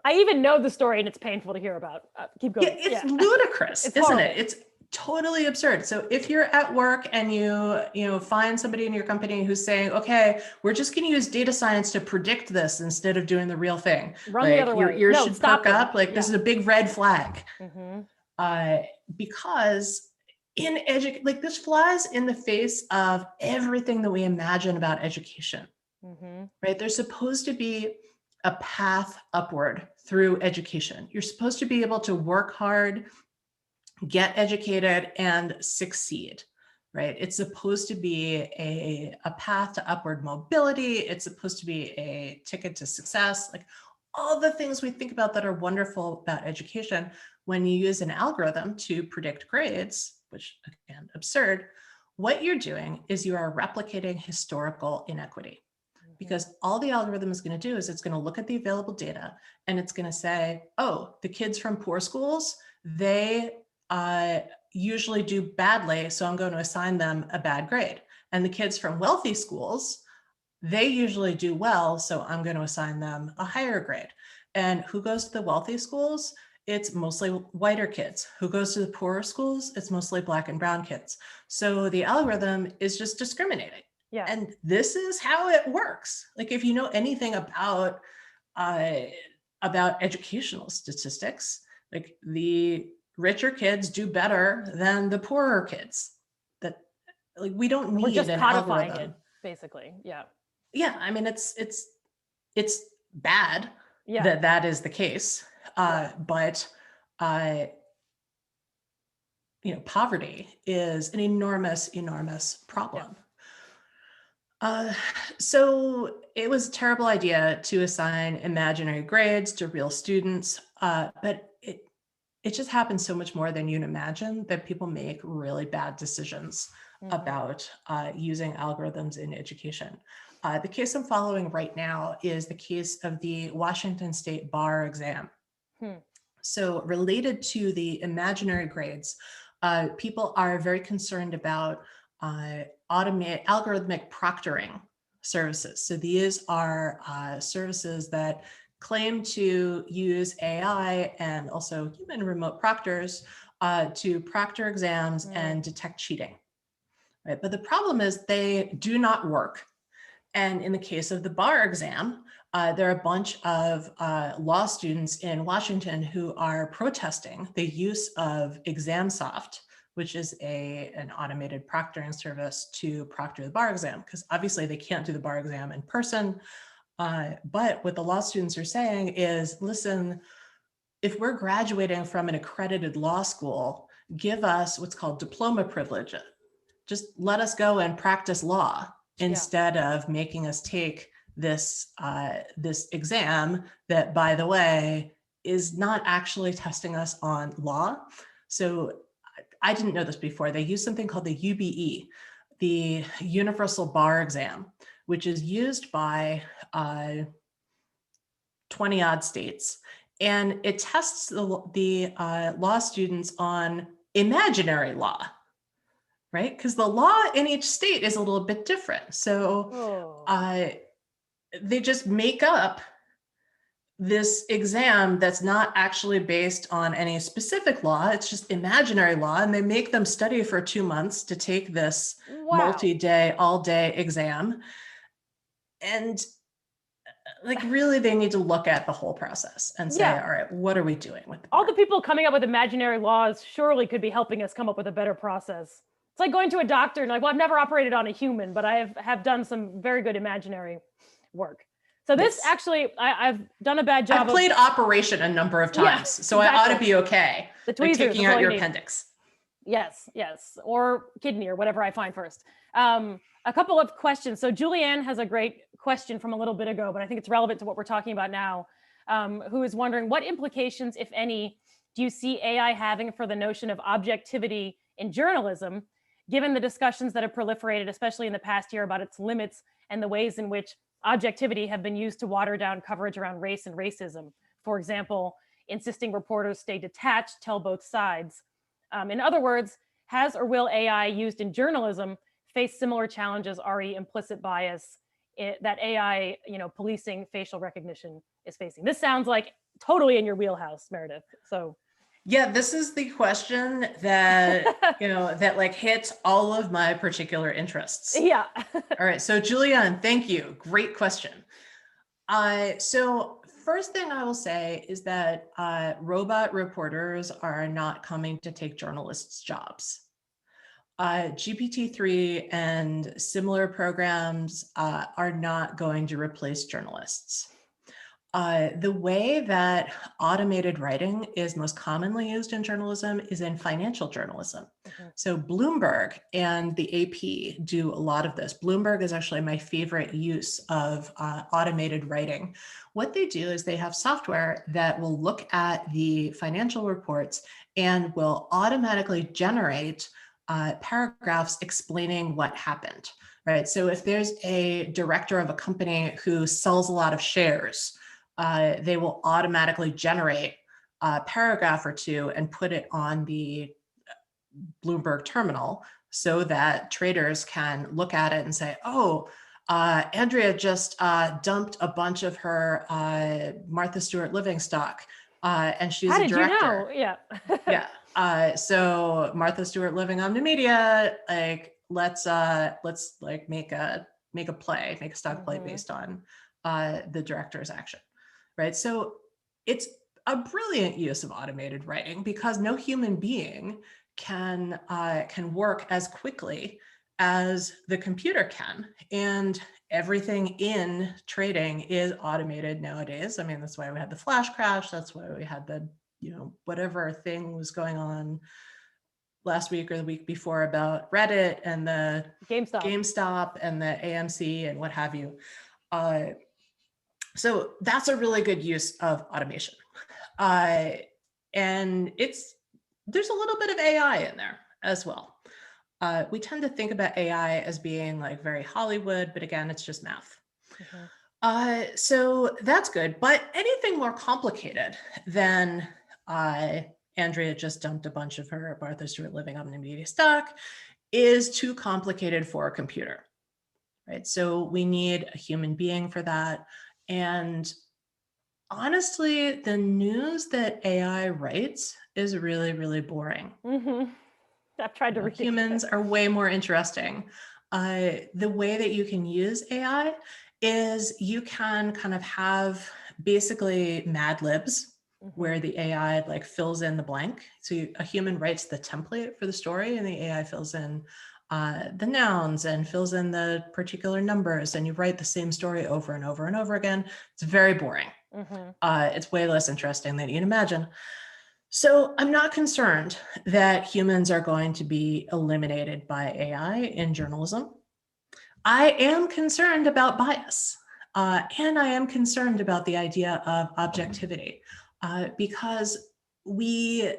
I even know the story and it's painful to hear about. Keep going. Yeah, it's ludicrous, isn't horrible. It? It's totally absurd. So if you're at work and you find somebody in your company who's saying, okay, we're just going to use data science to predict this instead of doing the real thing. Run the other way. Your ears should perk up. Like this is a big red flag. Because this flies in the face of everything that we imagine about education, right? There's supposed to be a path upward through education. You're supposed to be able to work hard, get educated, and succeed, right? It's supposed to be a path to upward mobility. It's supposed to be a ticket to success. Like all the things we think about that are wonderful about education, when you use an algorithm to predict grades, which again, absurd, what you're doing is you are replicating historical inequity. Because all the algorithm is going to do is it's going to look at the available data and it's going to say, oh, the kids from poor schools, they usually do badly, so I'm going to assign them a bad grade. And the kids from wealthy schools, they usually do well, so I'm going to assign them a higher grade. And who goes to the wealthy schools? It's mostly whiter kids. Who goes to the poorer schools? It's mostly Black and brown kids. So the algorithm is just discriminating. Yeah. And this is how it works. Like if you know anything about educational statistics, like the richer kids do better than the poorer kids. That like we don't need We're just an codifying algorithm. it, basically. Yeah. Yeah, I mean it's bad Yeah. that is the case. But poverty is an enormous problem. So it was a terrible idea to assign imaginary grades to real students, but it just happens so much more than you'd imagine that people make really bad decisions about using algorithms in education. The case I'm following right now is the case of the Washington State bar exam. So related to the imaginary grades, people are very concerned about algorithmic proctoring services. So these are services that claim to use AI and also human remote proctors to proctor exams and detect cheating. Right? But the problem is they do not work. And in the case of the bar exam, there are a bunch of law students in Washington who are protesting the use of ExamSoft, which is an automated proctoring service to proctor the bar exam, because obviously they can't do the bar exam in person. But what the law students are saying is, listen, if we're graduating from an accredited law school, give us what's called diploma privilege. Just let us go and practice law instead of making us take this exam that, by the way, is not actually testing us on law. So I didn't know this before. They use something called the UBE, the Universal Bar Exam, which is used by 20 odd states. And it tests the law students on imaginary law, right? Because the law in each state is a little bit different. So they just make up this exam that's not actually based on any specific law. It's just imaginary law. And they make them study for 2 months to take this multi-day, all-day exam. And like really, they need to look at the whole process and say, all right, what are we doing with the all the people coming up with imaginary laws surely could be helping us come up with a better process. It's like going to a doctor and like, well, I've never operated on a human, but I have done some very good imaginary work. So this actually, I've done a bad job. I've played Operation a number of times, so exactly. I ought to be okay. The tweezers, like taking out your appendix. Yes, or kidney or whatever I find first. A couple of questions. So Julianne has a great question from a little bit ago, but I think it's relevant to what we're talking about now, who is wondering what implications, if any, do you see AI having for the notion of objectivity in journalism, given the discussions that have proliferated, especially in the past year, about its limits and the ways in which objectivity have been used to water down coverage around race and racism. For example, insisting reporters stay detached, tell both sides. In other words, has or will AI used in journalism face similar challenges, re implicit bias that AI, policing facial recognition is facing? This sounds like totally in your wheelhouse, Meredith. So. Yeah, this is the question that, that like hits all of my particular interests. Yeah. All right. So Julianne, thank you. Great question. So first thing I will say is that robot reporters are not coming to take journalists' jobs. GPT-3 and similar programs are not going to replace journalists. The way that automated writing is most commonly used in journalism is in financial journalism. So Bloomberg and the AP do a lot of this. Bloomberg is actually my favorite use of automated writing. What they do is they have software that will look at the financial reports and will automatically generate paragraphs explaining what happened, right? So if there's a director of a company who sells a lot of shares, they will automatically generate a paragraph or two and put it on the Bloomberg terminal so that traders can look at it and say, oh, Andrea just dumped a bunch of her Martha Stewart Living stock, and she's How a did director. you know? Yeah. Yeah. So Martha Stewart Living Omni Media, like let's like make a play, make a stock play based on the director's action, right? So it's a brilliant use of automated writing because no human being can work as quickly as the computer can, and everything in trading is automated nowadays. I mean, that's why we had the flash crash. That's why we had the, whatever thing was going on last week or the week before about Reddit and the GameStop and the AMC and what have you. So that's a really good use of automation. And there's a little bit of AI in there as well. We tend to think about AI as being like very Hollywood, but again, it's just math. So that's good. But anything more complicated than Andrea just dumped a bunch of her Martha Stewart Living Omni Media stock is too complicated for a computer, right? So we need a human being for that. And honestly, the news that AI writes is really, really boring. I've tried to read humans are way more interesting. The way that you can use AI is you can kind of have basically Mad Libs where the AI like fills in the blank. So a human writes the template for the story and the AI fills in the nouns and fills in the particular numbers, and you write the same story over and over and over again. It's very boring. It's way less interesting than you'd imagine. So I'm not concerned that humans are going to be eliminated by AI in journalism. I am concerned about bias, and I am concerned about the idea of objectivity, because we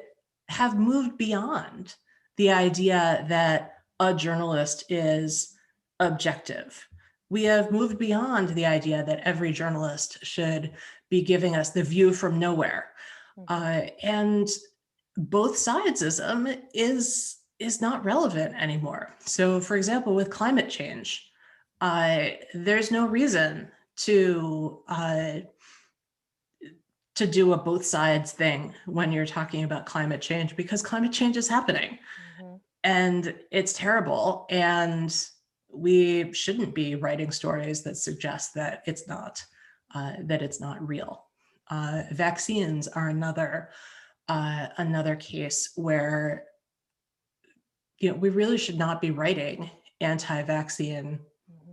have moved beyond the idea that a journalist is objective. We have moved beyond the idea that every journalist should be giving us the view from nowhere. And both sidesism is not relevant anymore. So for example, with climate change, there's no reason to do a both sides thing when you're talking about climate change, because climate change is happening and it's terrible. And we shouldn't be writing stories that suggest that it's not real. Vaccines are another case where we really should not be writing anti-vaccine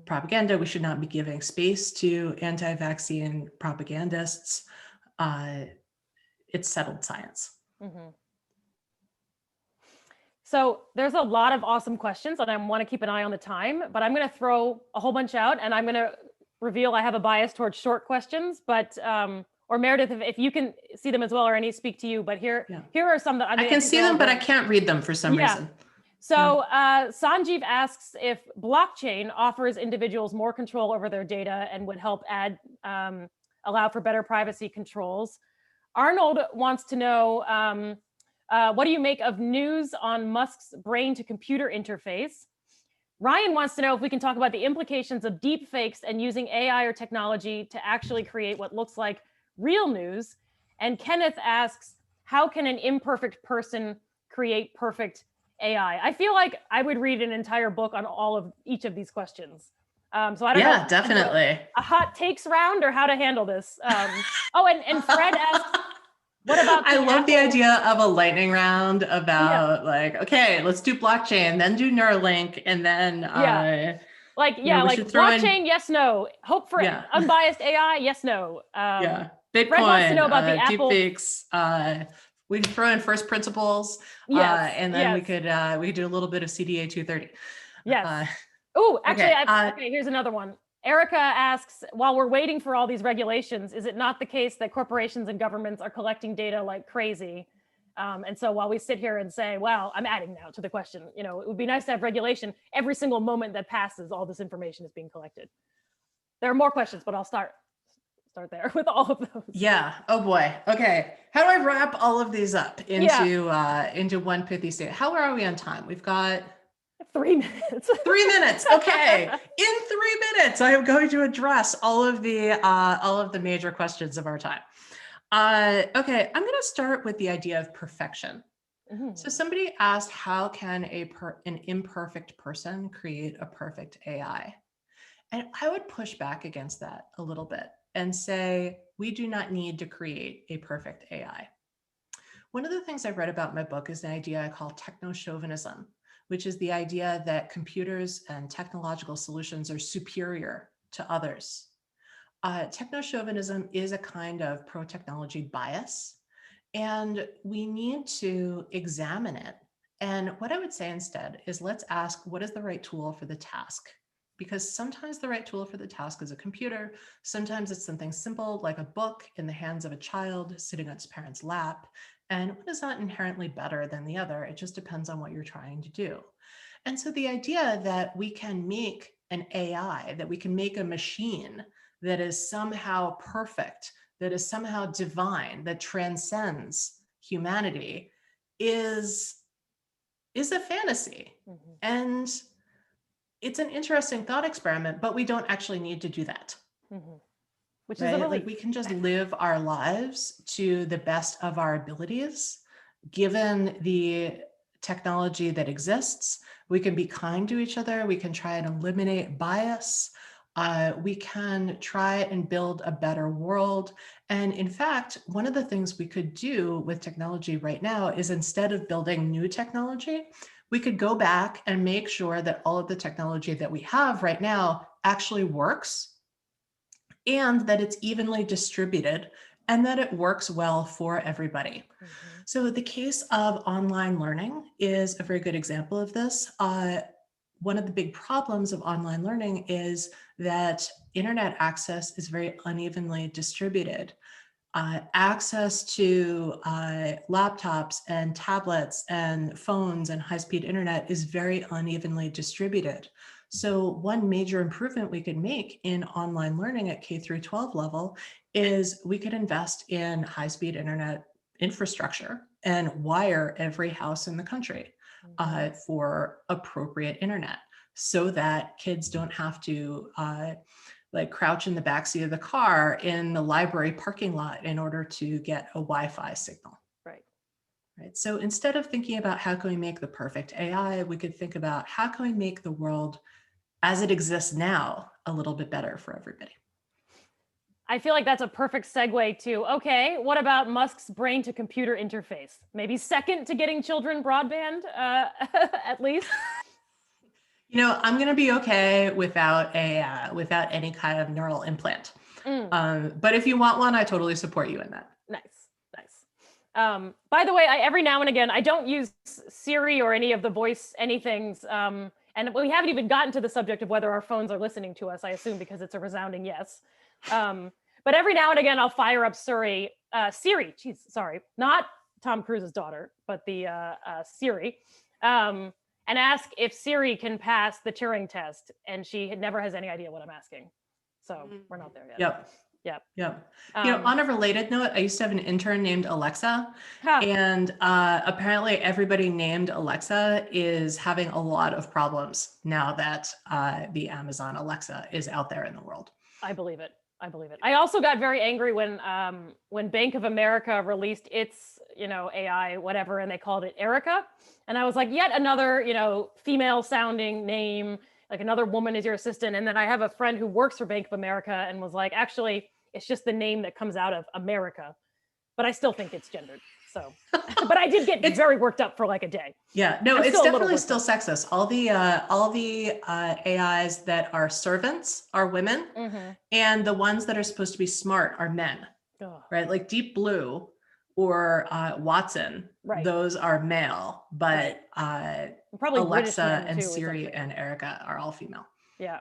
propaganda. We should not be giving space to anti-vaccine propagandists. It's settled science. So there's a lot of awesome questions, and I want to keep an eye on the time, but I'm going to throw a whole bunch out, and I'm going to reveal I have a bias towards short questions, but or Meredith, if you can see them as well, or I need to speak to you, but here are some that I can see them, but I can't read them for some reason. So Sanjeev asks if blockchain offers individuals more control over their data and would help allow for better privacy controls. Arnold wants to know, what do you make of news on Musk's brain to computer interface? Ryan wants to know if we can talk about the implications of deep fakes and using AI or technology to actually create what looks like real news. And Kenneth asks, how can an imperfect person create perfect AI? I feel like I would read an entire book on each of these questions. So I don't know. Yeah, definitely. A hot takes round or how to handle this. And Fred asks, what about I love the idea of a lightning round about like, okay, let's do blockchain, then do Neuralink, and then blockchain, yes, no. Hope for unbiased AI, yes, no. Bitcoin, Fred wants to know about the Apple deepfakes. We can throw in first principles, and then we could do a little bit of CDA 230. Yes. Actually, here's another one. Erica asks, while we're waiting for all these regulations, is it not the case that corporations and governments are collecting data like crazy? And so while we sit here and say, well, I'm adding now to the question, it would be nice to have regulation. Every single moment that passes, all this information is being collected. There are more questions, but I'll start there with all of those. Yeah. Oh boy. Okay. How do I wrap all of these up into one pithy statement? How are we on time? We've got 3 minutes. 3 minutes. Okay. In 3 minutes, I am going to address all of the major questions of our time. Okay. I'm going to start with the idea of perfection. Mhm. So somebody asked, how can an imperfect person create a perfect AI? And I would push back against that a little bit and say, we do not need to create a perfect AI. One of the things I read about in my book is an idea I call techno-chauvinism, which is the idea that computers and technological solutions are superior to others. Techno-chauvinism is a kind of pro-technology bias, and we need to examine it. And what I would say instead is, let's ask, what is the right tool for the task? Because sometimes the right tool for the task is a computer. Sometimes it's something simple like a book in the hands of a child sitting on its parent's lap. And one is not inherently better than the other. It just depends on what you're trying to do. And so the idea that we can make an AI, that we can make a machine that is somehow perfect, that is somehow divine, that transcends humanity is a fantasy. Mm-hmm. And it's an interesting thought experiment, but we don't actually need to do that. Mm-hmm. Which right? is a Like, we can just live our lives to the best of our abilities, given the technology that exists. We can be kind to each other. We can try and eliminate bias. We can try and build a better world. And in fact, one of the things we could do with technology right now is, instead of building new technology, we could go back and make sure that all of the technology that we have right now actually works, and that it's evenly distributed, and that it works well for everybody. Mm-hmm. So the case of online learning is a very good example of this. One of the big problems of online learning is that internet access is very unevenly distributed. Access to laptops and tablets and phones and high-speed internet is very unevenly distributed. So one major improvement we could make in online learning at K through 12 level is we could invest in high-speed internet infrastructure and wire every house in the country for appropriate internet, so that kids don't have to like crouch in the backseat of the car in the library parking lot in order to get a Wi-Fi signal. Right. So instead of thinking about how can we make the perfect AI, we could think about how can we make the world as it exists now a little bit better for everybody. I feel like that's a perfect segue to, okay, what about Musk's brain to computer interface? Maybe second to getting children broadband, at least. I'm going to be okay without any kind of neural implant. But if you want one, I totally support you in that. Nice. By the way, every now and again, I don't use Siri or any of the voice anythings. And we haven't even gotten to the subject of whether our phones are listening to us, I assume, because it's a resounding yes. But every now and again, I'll fire up Siri, not Tom Cruise's daughter, but the Siri, and ask if Siri can pass the Turing test. And she never has any idea what I'm asking. So we're not there yet. Yep. On a related note, I used to have an intern named Alexa, and apparently everybody named Alexa is having a lot of problems now that the Amazon Alexa is out there in the world. I believe it. I also got very angry when Bank of America released its, AI, whatever, and they called it Erica. And I was like, yet another, female sounding name, like another woman is your assistant. And then I have a friend who works for Bank of America and was like, actually, it's just the name that comes out of America, but I still think it's gendered. So, but I did get very worked up for like a day. Yeah, no, it's definitely still sexist. All the AIs that are servants are women, and the ones that are supposed to be smart are men. Right, like Deep Blue or Watson. Those are male, but probably Alexa and Siri and Erica are all female. Yeah.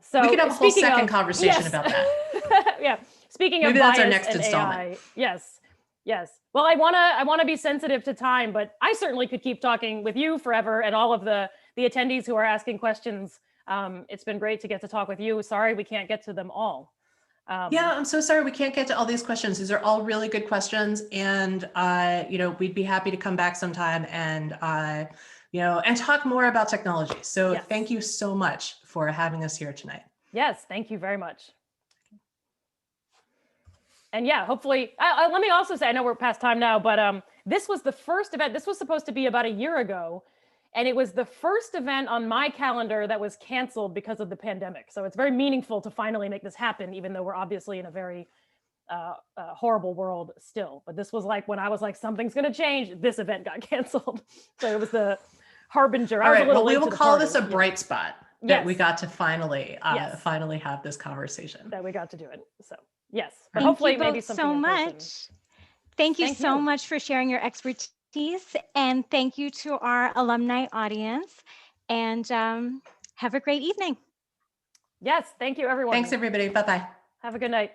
So we could have a whole second conversation about that. Yeah. Speaking Maybe of that's bias our next and installment. AI, yes. Yes. Well, I want to be sensitive to time, but I certainly could keep talking with you forever and all of the attendees who are asking questions. It's been great to get to talk with you. Sorry, we can't get to them all. Yeah, I'm so sorry we can't get to all these questions. These are all really good questions, and we'd be happy to come back sometime and and talk more about technology. So Yes. Thank you so much for having us here tonight. Yes, thank you very much. And yeah, hopefully, let me also say, I know we're past time now, but this was the first event. This was supposed to be about a year ago, and it was the first event on my calendar that was canceled because of the pandemic. So it's very meaningful to finally make this happen, even though we're obviously in a very horrible world still. But this was like when I was like, something's going to change. This event got canceled. So it was the harbinger. All right, well, we will call party. this a bright spot that we got to finally have this conversation. That we got to do it. So yes, but Thank hopefully you maybe both something so in person. much. Thank you so much for sharing your expertise, and thank you to our alumni audience, and have a great evening. Yes, thank you everyone. Thanks everybody. Bye-bye. Have a good night.